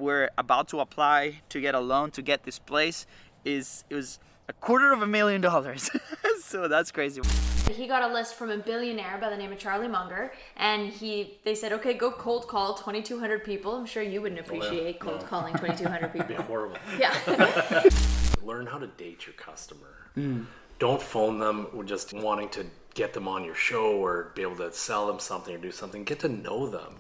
we're about to apply to get a loan to get this place it was $250,000. So that's crazy. He got a list from a billionaire by the name of Charlie Munger, and they said, okay, go cold call 2,200 people. I'm sure you wouldn't appreciate cold calling 2,200 people. It'd be horrible. Yeah. Learn how to date your customer. Don't phone them just wanting to get them on your show or be able to sell them something or do something. Get to know them.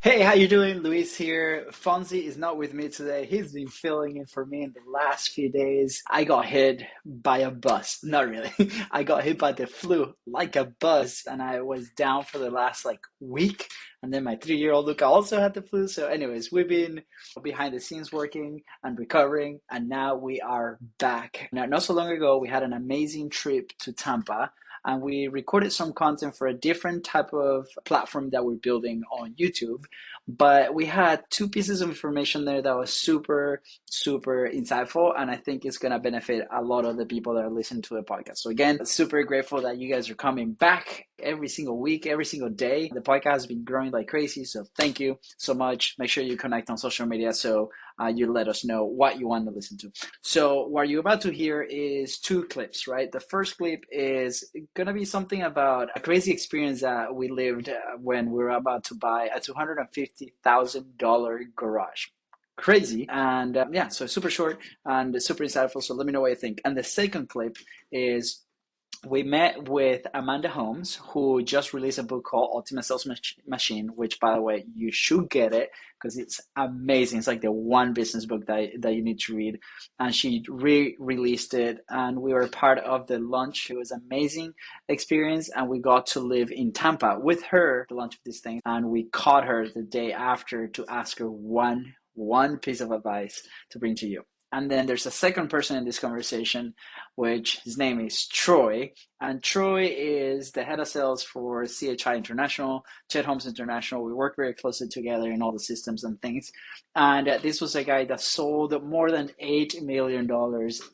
Hey, how you doing? Luis here. Fonzie is not with me today. He's been filling in for me in the last few days. I got hit by a bus. Not really. I got hit by the flu like a bus, and I was down for the last week. And then my 3-year-old Luca also had the flu. So anyways, we've been behind the scenes working and recovering, and now we are back. Now, not so long ago, we had an amazing trip to Tampa, and we recorded some content for a different type of platform that we're building on YouTube. But we had 2 pieces of information there that was super, super insightful, and I think it's gonna benefit a lot of the people that are listening to the podcast. So again, super grateful that you guys are coming back every single week, every single day. The podcast has been growing like crazy, so thank you so much. Make sure you connect on social media so you let us know what you want to listen to. So what you're about to hear is 2 clips, right? The first clip is going to be something about a crazy experience that we lived when we were about to buy a $250,000 garage. Crazy. And so super short and super insightful. So let me know what you think. And the second clip is we met with Amanda Holmes, who just released a book called Ultimate Sales Machine, which, by the way, you should get it because it's amazing. It's like the one business book that you need to read. And she re-released it, and we were part of the launch. It was an amazing experience, and we got to live in Tampa with her, the launch of this thing. And we caught her the day after to ask her one piece of advice to bring to you. And then there's a second person in this conversation, which his name is Troy. And Troy is the head of sales for CHI International, Chet Holmes International. We work very closely together in all the systems and things. And this was a guy that sold more than $8 million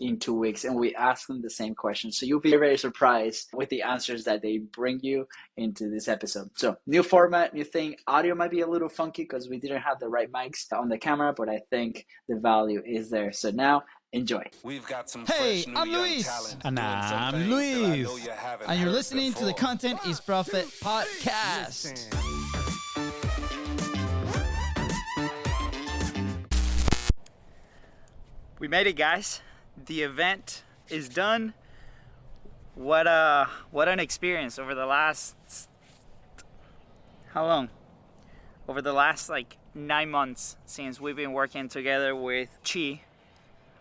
in 2 weeks. And we asked him the same question. So you'll be very surprised with the answers that they bring you into this episode. So new format, new thing. Audio might be a little funky because we didn't have the right mics on the camera, but I think the value is there. So now, enjoy. We've got some Hey, fresh new I'm young Luis. talent And doing some I'm things that I know Luis. you haven't And you're heard listening to the before. Content is Profit podcast. We made it, guys. The event is done. What an experience over the last, how long? Over the last 9 months since we've been working together with Chi,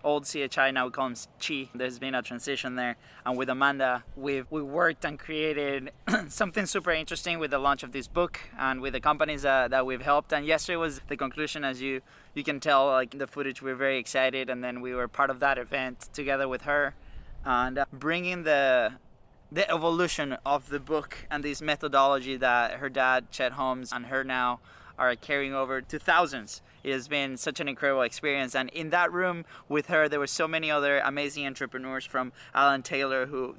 old CHI, now we call him Chi. There's been a transition there. And with Amanda, we worked and created something super interesting with the launch of this book and with the companies that we've helped. And yesterday was the conclusion, as you can tell, in the footage, we're very excited. And then we were part of that event together with her and bringing the evolution of the book and this methodology that her dad, Chet Holmes, and her now are carrying over to thousands. It has been such an incredible experience. And in that room with her, there were so many other amazing entrepreneurs, from Alan Taylor, who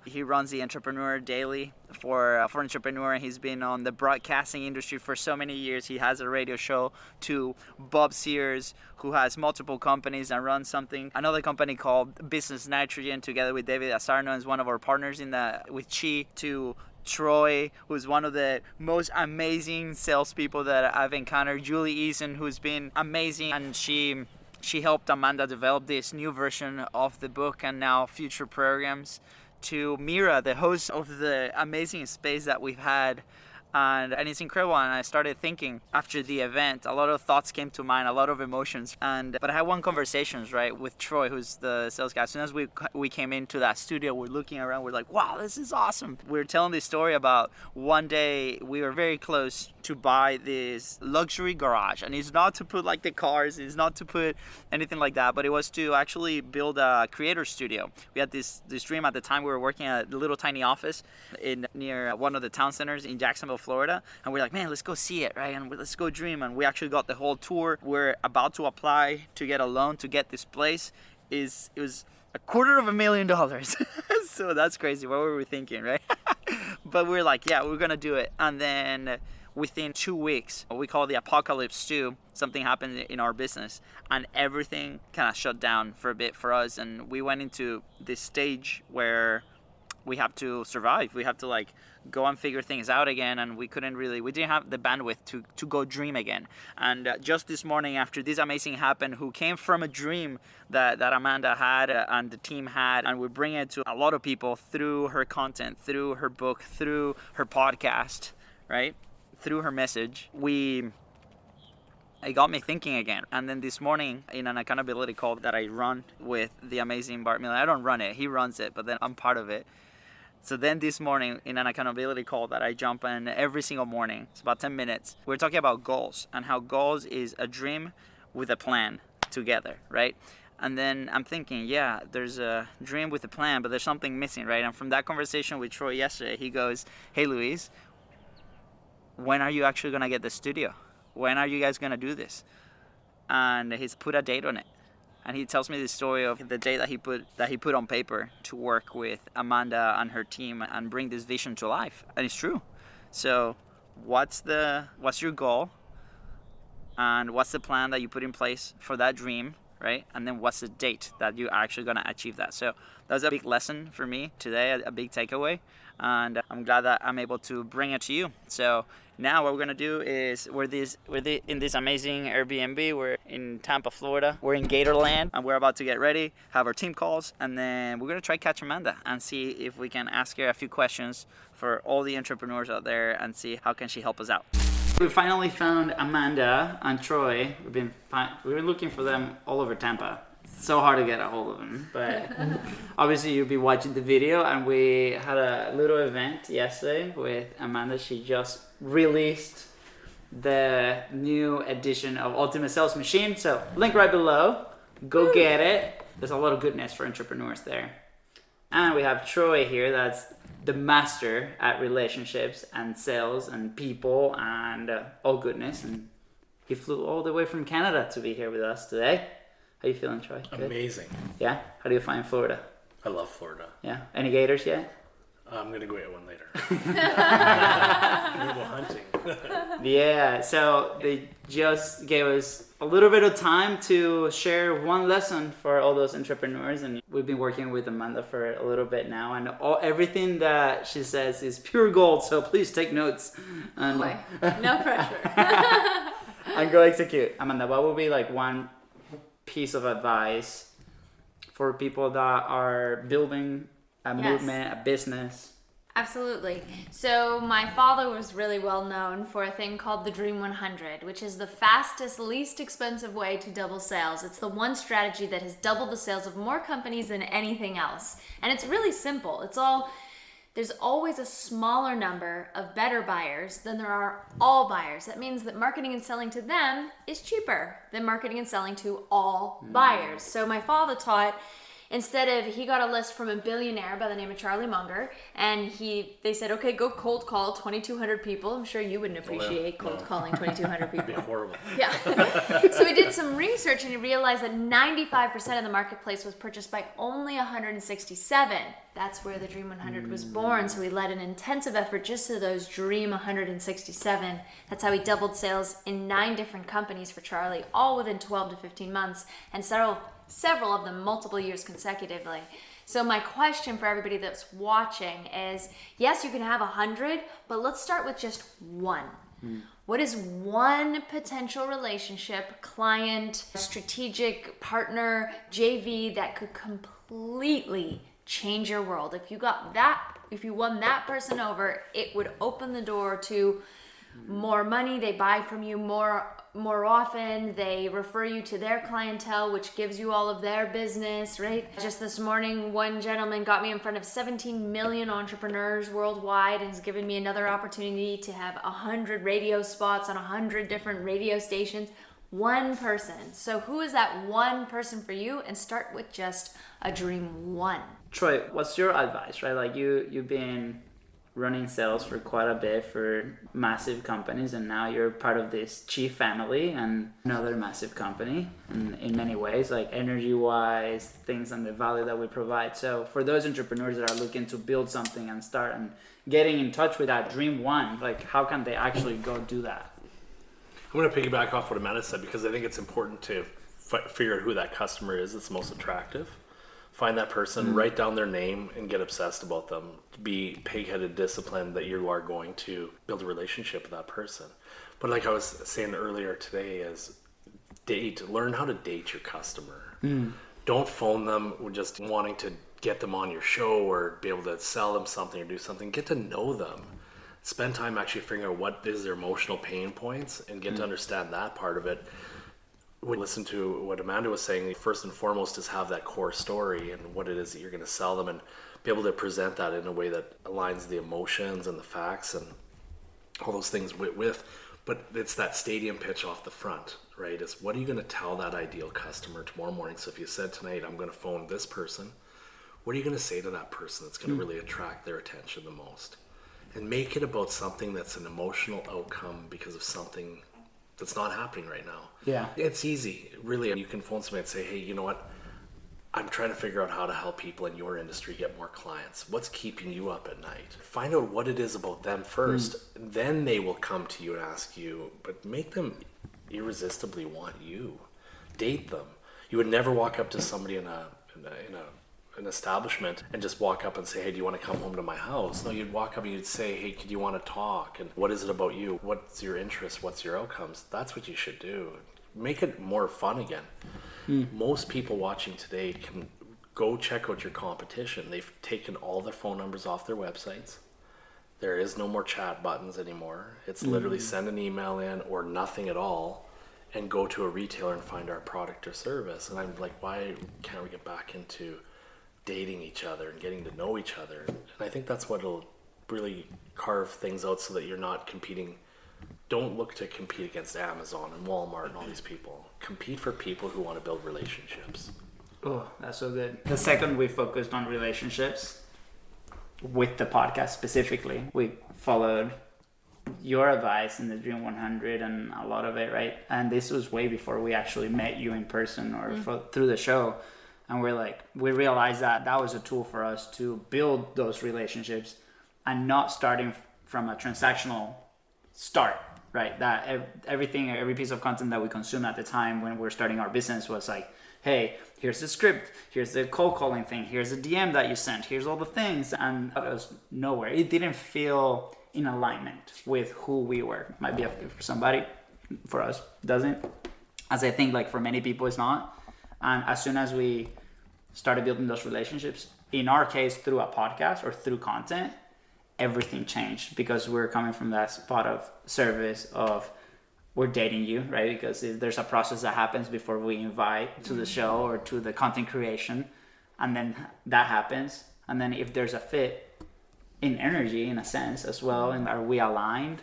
he runs the Entrepreneur Daily for Entrepreneur. He's been on the broadcasting industry for so many years. He has a radio show, to Bob Sears, who has multiple companies and runs another company called Business Nitrogen together with David Asarno, is one of our partners with Chi, to Troy, who's one of the most amazing salespeople that I've encountered. Julie Eason, who's been amazing, and she helped Amanda develop this new version of the book and now future programs. To Mira, the host of the amazing space that we've had. And it's incredible. And I started thinking after the event, a lot of thoughts came to mind, a lot of emotions. But I had one conversation, right, with Troy, who's the sales guy. As soon as we came into that studio, we're looking around, we're like, wow, this is awesome. We're telling this story about one day we were very close to buy this luxury garage. And it's not to put the cars, it's not to put anything like that, but it was to actually build a creator studio. We had this dream at the time. We were working at a little tiny office near one of the town centers in Jacksonville, Florida, and we're like, man, let's go see it, right? And let's go dream. And we actually got the whole tour. We're about to apply to get a loan to get this place. It was $250,000. So that's crazy. What were we thinking, right? But we're like, yeah, we're gonna do it. And then within 2 weeks, what we call the apocalypse 2, something happened in our business and everything kind of shut down for a bit for us. And we went into this stage where we have to survive. We have to like go and figure things out again, and we didn't have the bandwidth to go dream again. And just this morning, after this amazing happened, who came from a dream that Amanda had and the team had, and we bring it to a lot of people through her content, through her book, through her podcast, right? Through her message, it got me thinking again. And then this morning, in an accountability call that I run with the amazing Bart Miller, I don't run it, he runs it, but then I'm part of it. So then this morning, in an accountability call that I jump in every single morning, it's about 10 minutes, we're talking about goals and how goals is a dream with a plan together, right? And then I'm thinking, yeah, there's a dream with a plan, but there's something missing, right? And from that conversation with Troy yesterday, he goes, hey, Luis, when are you actually going to get the studio? When are you guys going to do this? And he's put a date on it. And he tells me the story of the day that he put on paper to work with Amanda and her team and bring this vision to life. And it's true. So what's your goal? And what's the plan that you put in place for that dream, right? And then what's the date that you're actually going to achieve that? So that's a big lesson for me today, a big takeaway. And I'm glad that I'm able to bring it to you. So now what we're gonna do is we're in this amazing Airbnb. We're in Tampa, Florida. We're in Gatorland, and we're about to get ready, have our team calls, and then we're gonna try catch Amanda and see if we can ask her a few questions for all the entrepreneurs out there and see how can she help us out. We finally found Amanda and Troy. We've been looking for them all over Tampa. So hard to get a hold of them, but obviously you'll be watching the video. And we had a little event yesterday with Amanda. She just released the new edition of Ultimate Sales Machine, so link right below, go get it. There's a lot of goodness for entrepreneurs there. And we have Troy here, that's the master at relationships and sales and people and all goodness, and he flew all the way from Canada to be here with us today. How you feeling, Troy? Good? Amazing. Yeah? How do you find Florida? I love Florida. Yeah? Any gators yet? I'm going to go get one later. I'm going to go hunting. Yeah, so they just gave us a little bit of time to share one lesson for all those entrepreneurs, and we've been working with Amanda for a little bit now, and everything that she says is pure gold, so please take notes. And, no pressure. and go execute. Amanda, what would be like one piece of advice for people that are building a movement, a business? Absolutely. So my father was really well known for a thing called the Dream 100, which is the fastest, least expensive way to double sales. It's the one strategy that has doubled the sales of more companies than anything else. And it's really simple. There's always a smaller number of better buyers than there are all buyers. That means that marketing and selling to them is cheaper than marketing and selling to all buyers. So my father taught, he got a list from a billionaire by the name of Charlie Munger, and they said, okay, go cold call 2,200 people. I'm sure you wouldn't appreciate cold calling 2,200 people. It'd be horrible. Yeah. So he did some research and he realized that 95% of the marketplace was purchased by only 167. That's where the Dream 100 was born. So he led an intensive effort just to those Dream 167. That's how he doubled sales in 9 different companies for Charlie, all within 12 to 15 months, and several of them multiple years consecutively. So my question for everybody that's watching is, yes, you can have 100, but let's start with just one. What is one potential relationship, client, strategic partner, JV that could completely change your world? If you won that person over, it would open the door to more money. They buy from you more often. They refer you to their clientele, which gives you all of their business, right? Just this morning, one gentleman got me in front of 17 million entrepreneurs worldwide and has given me another opportunity to have 100 radio spots on 100 different radio stations. One person. So who is that one person for you? And start with just a dream one. Troy, what's your advice, right? Like you've been running sales for quite a bit for massive companies, and now you're part of this Chi family and another massive company in many ways, like energy-wise, things and the value that we provide. So for those entrepreneurs that are looking to build something and start and getting in touch with that dream one, like how can they actually go do that? I'm going to piggyback off what Amanda said, because I think it's important to figure out who that customer is that's most attractive. Find that person, write down their name, and get obsessed about them. Be pig-headed disciplined that you are going to build a relationship with that person. But like I was saying earlier today, is learn how to date your customer. Don't phone them just wanting to get them on your show or be able to sell them something or do something. Get to know them. Spend time actually figuring out what is their emotional pain points and get to understand that part of it. When you listen to what Amanda was saying, first and foremost is have that core story and what it is that you're going to sell them, and be able to present that in a way that aligns the emotions and the facts and all those things with. But it's that stadium pitch off the front, right? Is what are you going to tell that ideal customer tomorrow morning? So if you said tonight, I'm going to phone this person, what are you going to say to that person that's going to really attract their attention the most? And make it about something that's an emotional outcome because of something that's not happening right now. Yeah. It's easy, really. You can phone somebody and say, hey, you know what? I'm trying to figure out how to help people in your industry get more clients. What's keeping you up at night? Find out what it is about them first. Then they will come to you and ask you, but make them irresistibly want you. Date them. You would never walk up to somebody in an establishment and just walk up and say, hey, do you want to come home to my house? No, you'd walk up and you'd say, hey, do you want to talk? And what is it about you? What's your interest? What's your outcomes? That's what you should do. Make it more fun again. Most people watching today can go check out your competition. They've taken all their phone numbers off their websites. There is no more chat buttons anymore. It's literally send an email in or nothing at all and go to a retailer and find our product or service. And I'm like, why can't we get back into dating each other and getting to know each other? And I think that's what will really carve things out so that you're not competing. Don't look to compete against Amazon and Walmart and all these people. Compete for people who want to build relationships. Oh, that's so good. The second we focused on relationships with the podcast specifically, we followed your advice in the Dream 100 and a lot of it, right? And this was way before we actually met you in person or through the show. And we realized that that was a tool for us to build those relationships and not starting from a transactional start, right? That every piece of content that we consumed at the time when we were starting our business was like, hey, here's the script, here's the cold calling thing, here's the DM that you sent, here's all the things. And it was nowhere. It didn't feel in alignment with who we were. Might be for somebody, for us, doesn't. As I think like for many people it's not. And as soon as we started building those relationships, in our case through a podcast or through content, everything changed because we're coming from that spot of service of we're dating you, right? Because there's a process that happens before we invite to the show or to the content creation, and then that happens. And then if there's a fit in energy in a sense as well, and are we aligned,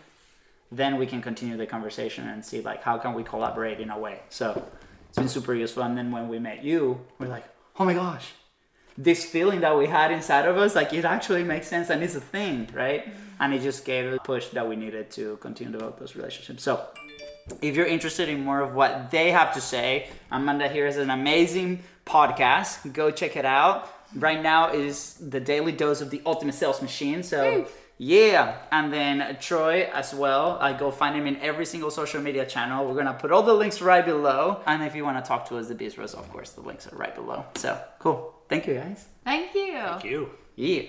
then we can continue the conversation and see like how can we collaborate in a way. So it's been super useful. And then when we met you, we're like, oh my gosh, this feeling that we had inside of us, like it actually makes sense and it's a thing, right? And it just gave a push that we needed to continue to develop those relationships. So if you're interested in more of what they have to say, Amanda here has an amazing podcast. Go check it out. Right now is the daily dose of the ultimate sales machine. So yeah, and then Troy as well. I go find him in every single social media channel. We're gonna put all the links right below. And if you want to talk to us, the BIZBROS, of course, the links are right below. So cool. Thank you guys. Thank you. Thank you. Yeah.